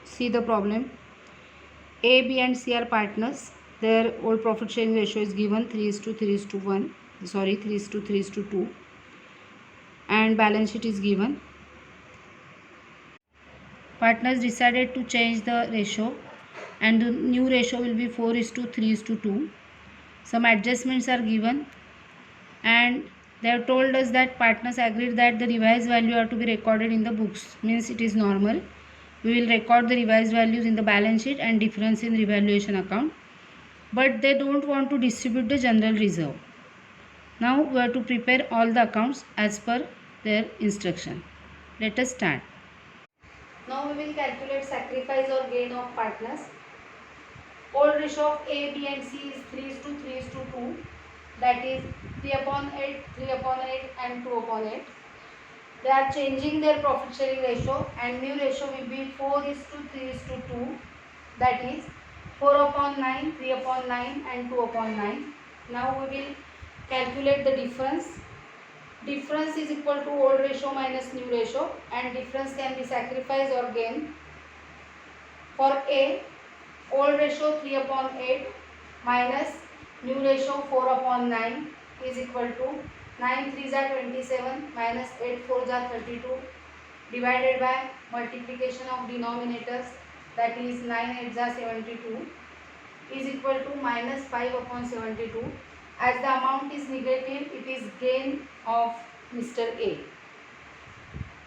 See the problem. A, B and C are partners. Their old profit sharing ratio is given 3 is to 3 is to 1. Sorry, 3 is to 3 is to 2. And balance sheet is given. Partners decided to change the ratio, and the new ratio will be 4 is to 3 is to 2. Some adjustments are given, and they have told us that partners agreed that the revised value are to be recorded in the books. Means it is normal. We will record the revised values in the balance sheet and difference in revaluation account. But they don't want to distribute the general reserve. Now we have to prepare all the accounts as per their instruction. Let us start. Now we will calculate sacrifice or gain of partners. Old ratio of A, B and C is 3 is to 3 is to 2. That is 3 upon 8, 3 upon 8 and 2 upon 8. They are changing their profit sharing ratio, and new ratio will be 4 is to 3 is to 2. That is 4 upon 9, 3 upon 9 and 2 upon 9. Now we will calculate the difference. Difference is equal to old ratio minus new ratio, and difference can be sacrifice or gain. For A, old ratio 3 upon 8 minus new ratio 4 upon 9 is equal to 9 3s are 27 minus 8 4s are 32 divided by multiplication of denominators, that is 9 8s are 72 is equal to minus 5 upon 72. As the amount is negative, it is gain of Mr. A.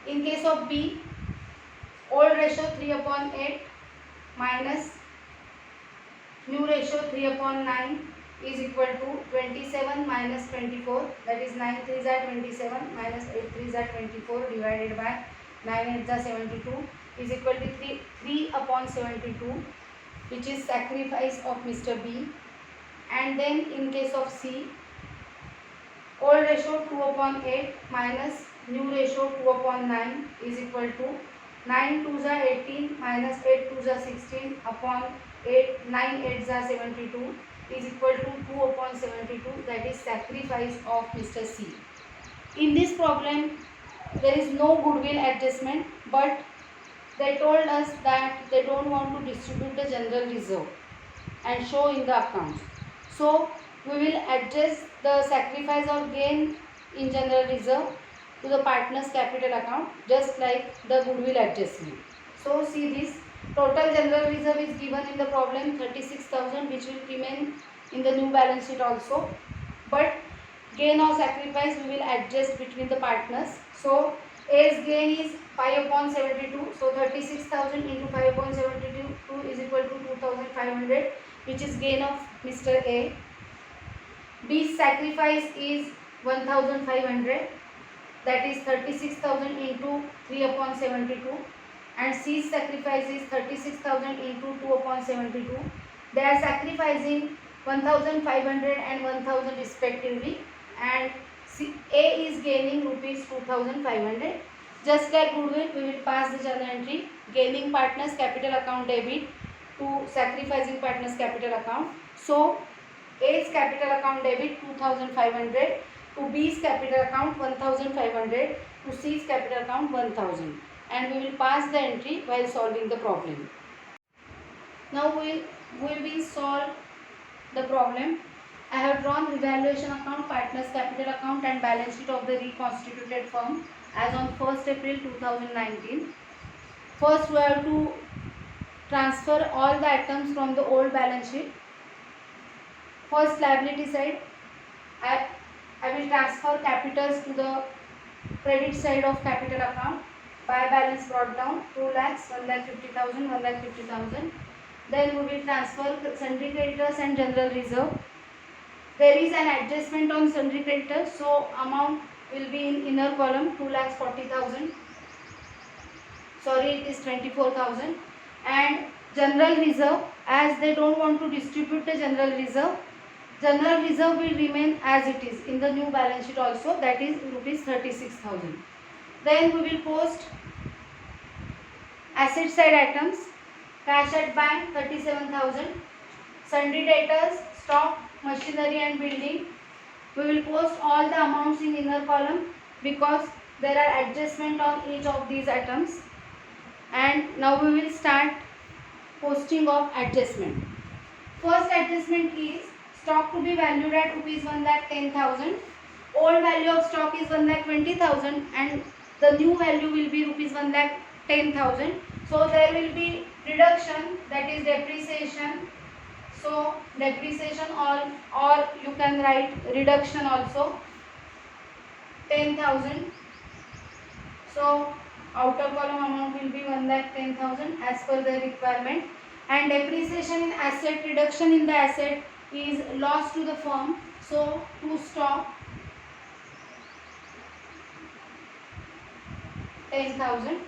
In case of B, old ratio 3 upon 8 minus new ratio 3 upon 9 is equal to 27 minus 24, that is 9 3s are 27 minus 8 3s are 24 divided by 9 8s are 72 is equal to 3 upon 72, which is sacrifice of Mr. B. And then in case of C, old ratio 2 upon 8 minus new ratio 2 upon 9 is equal to 9 2s are 18 minus 8 2s are 16 upon 8 9 8s are 72 is equal to 2 upon 72, that is sacrifice of Mr. C. In this problem there is no goodwill adjustment, but they told us that they don't want to distribute the general reserve and show in the accounts. So we will adjust the sacrifice or gain in general reserve to the partners capital account, just like the goodwill adjustment. So see this, total general reserve is given in the problem 36,000, which will remain in the new balance sheet also, but gain or sacrifice we will adjust between the partners. So A's gain is 5 upon 72, so 36,000 into 5 upon 72 is equal to 2,500, which is gain of Mr. A. B's sacrifice is 1,500, that is 36,000 into 3 upon 72, and C's sacrifice is 36,000 into 2 upon 72. They are sacrificing 1,500 and 1,000 respectively, and A is gaining rupees 2,500. Just like goodwill, we will pass the journal entry gaining partners capital account debit to sacrificing partners capital account. So A's capital account debit 2,500 to B's capital account 1,500 to C's capital account 1,000, and we will pass the entry while solving the problem. Now we will solve the problem. I have drawn revaluation account, partners capital account and balance sheet of the reconstituted firm as on 1st April 2019. First we have to transfer all the items from the old balance sheet. First, liability side, I will transfer capitals to the credit side of capital account. By balance brought down 2 lakhs, 1,50,000, 1,50,000. Then we will transfer sundry creditors and general reserve. There is an adjustment on sundry creditors, so amount will be in inner column 2,40,000. Sorry, it is 24,000. And general reserve, as they don't want to distribute the general reserve will remain as it is in the new balance sheet also, that is rupees 36,000. Then we will post asset side items. Cash at bank 37,000. Sundry debtors, stock, machinery and building. We will post all the amounts in inner column because there are adjustment on each of these items. And now we will start posting of adjustment. First adjustment is stock to be valued at rupees 1,10,000. Old value of stock is 1,20,000 and the new value will be rupees 1,10,000. So there will be reduction, that is depreciation. So depreciation or you can write reduction also, 10,000. So outer column amount will be 1,10,000 as per the requirement. And depreciation in asset, reduction in the asset is loss to the firm. So to stock 10,000.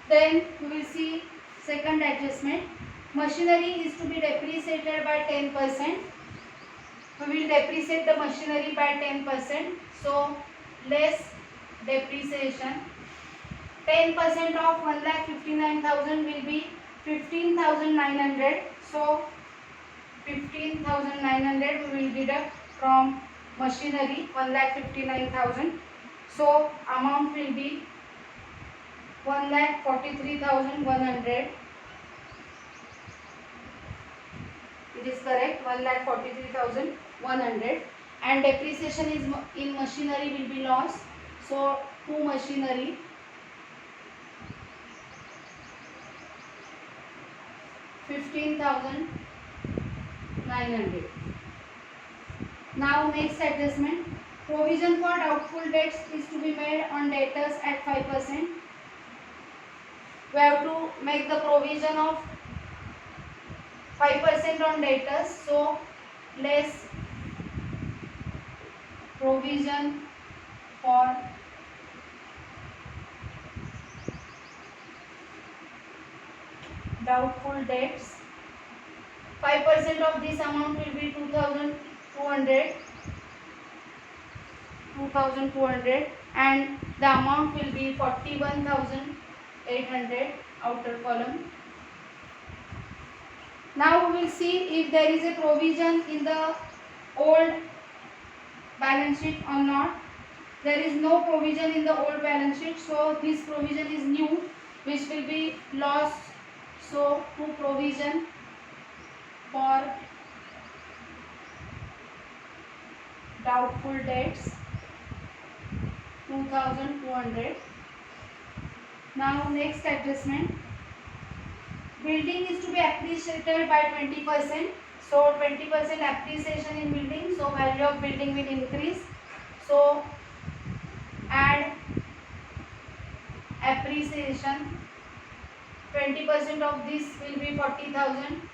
Then we will see second adjustment. Machinery is to be depreciated by 10%. We will depreciate the machinery by 10%. So less depreciation. 10% of 1,59,000 will be 15,900. So 15,900 we will deduct from machinery 1,59,000. So amount will be 1,43,100. It is correct, 1,43,100. And depreciation is in machinery will be loss. So to machinery 15,900. Now next adjustment. Provision for doubtful debts is to be made on debtors at 5%. We have to make the provision of 5% on debtors. So less provision for doubtful debts. 5% of this amount will be 2,200 and the amount will be 41,800 outer column. Now we will see if there is a provision in the old balance sheet or not. There is no provision in the old balance sheet, so this provision is new, which will be lost. So to provision for doubtful debts 2,200. Now next adjustment. Building is to be appreciated by 20%. So 20% appreciation in building, so value of building will increase. So add appreciation. 20% of this will be 40,000.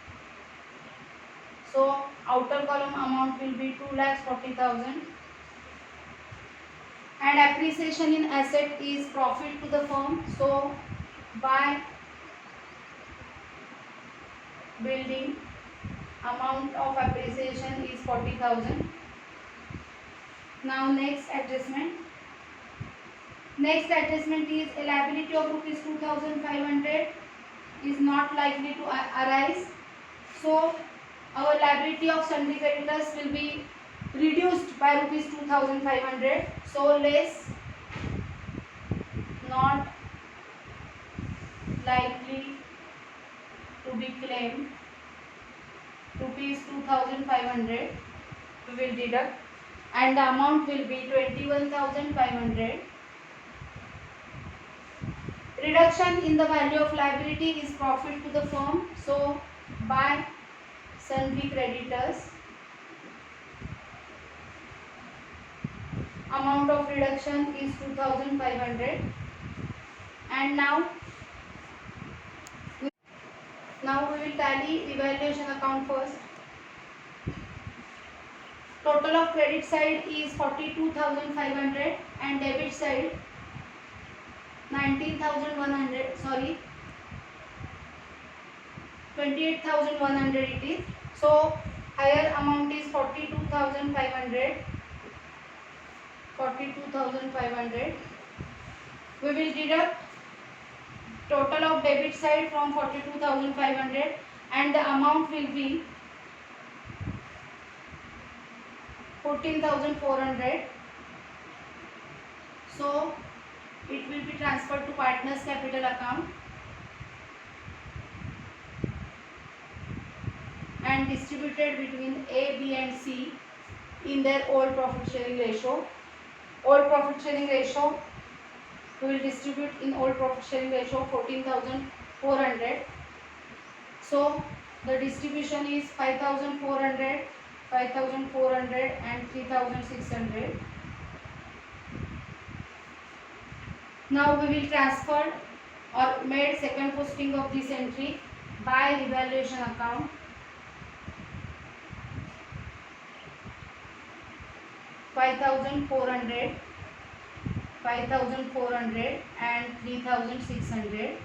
So outer column amount will be 2,40,000. And appreciation in asset is profit to the firm. So by building amount of appreciation is 40,000. Now next adjustment. Next adjustment is a liability of rupees 2,500 is not likely to arise. So our liability of sundry creditors will be reduced by rupees 2,500. So less, not likely to be claimed, rupees 2,500 we will deduct and the amount will be 21,500. Reduction in the value of liability is profit to the firm. So by sundry creditors, amount of reduction is 2,500. And now we will tally evaluation account first. Total of credit side is 42,500 and debit side 28,100 it is. So higher amount is 42,500. We will deduct total of debit side from 42,500 and the amount will be 14,400. So it will be transferred to partners capital account. and distributed between A, B and C in their old profit sharing ratio. Old profit sharing ratio, we will distribute in old profit sharing ratio 14,400. So the distribution is 5,400, 5,400 and 3,600. Now we will transfer or made second posting of this entry by revaluation account. $5,400, 5,400 and 3,600.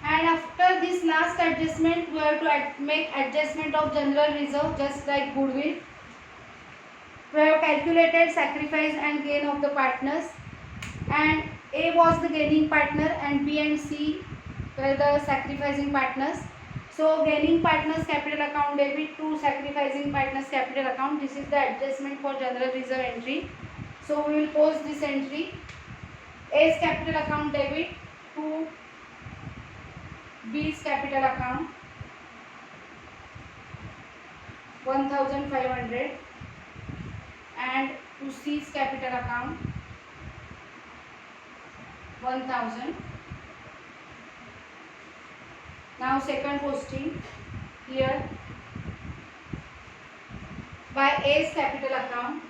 And after this last adjustment, we have to make adjustment of general reserve just like goodwill. We have calculated sacrifice and gain of the partners, and A was the gaining partner and B and C were the sacrificing partners. So gaining partners capital account debit to sacrificing partners capital account. This is the adjustment for general reserve entry. So we will post this entry. A's capital account debit to B's capital account 1,500 and to C's capital account 1,000. Now second posting here by A's capital account.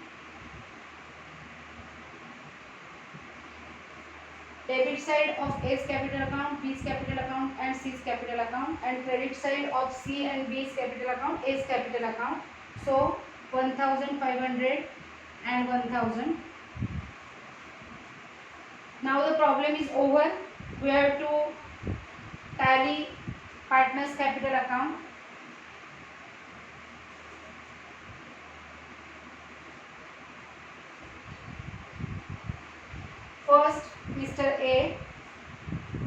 Debit side of A's capital account, B's capital account and C's capital account, and credit side of C and B's capital account, A's capital account. So 1,500 and 1,000. Now the problem is over. We have to tally partners capital account. First, Mr. A.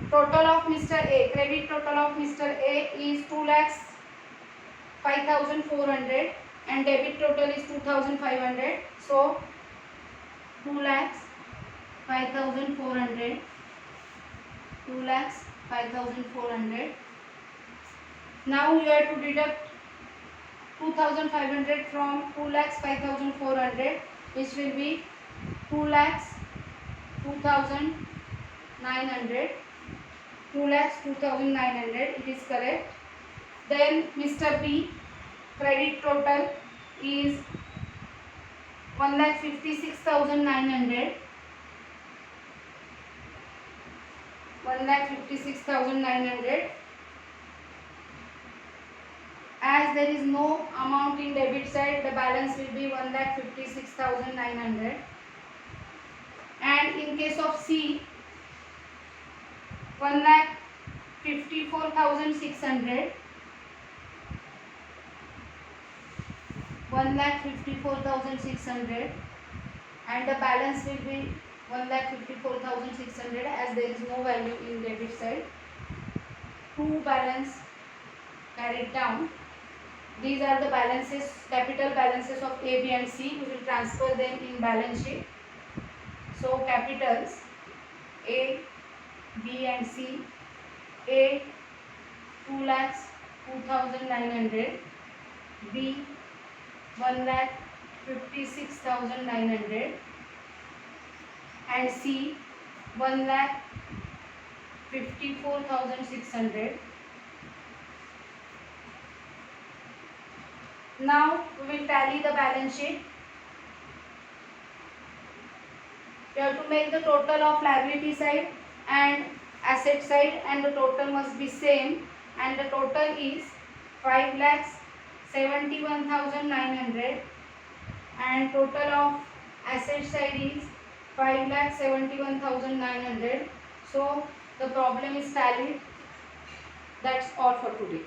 Total of Mr. A, credit total of Mr. A is 2,05,400 and debit total is 2,500. So 2,05,400, 2,05,400. Now you have to deduct 2,500 from 2,05,400, which will be 2,02,900. 2,02,900. It is correct. Then Mr. B, credit total is 1,56,900. 1,56,900. As there is no amount in debit side, the balance will be 1,56,900. And in case of C, 1,54,600. 1,54,600 and the balance will be 1,54,600 as there is no value in debit side. Two balance carried down. These are the balances, capital balances of A, B and C. We will transfer them in balance sheet. So capitals A, B and C. A 2,02,900, B 1,56,900 and C 1,54,600. Now we will tally the balance sheet. We have to make the total of liability side and asset side, and the total must be same, and the total is 5,71,900 and total of asset side is 5,71,900. So the problem is tallied. That's all for today.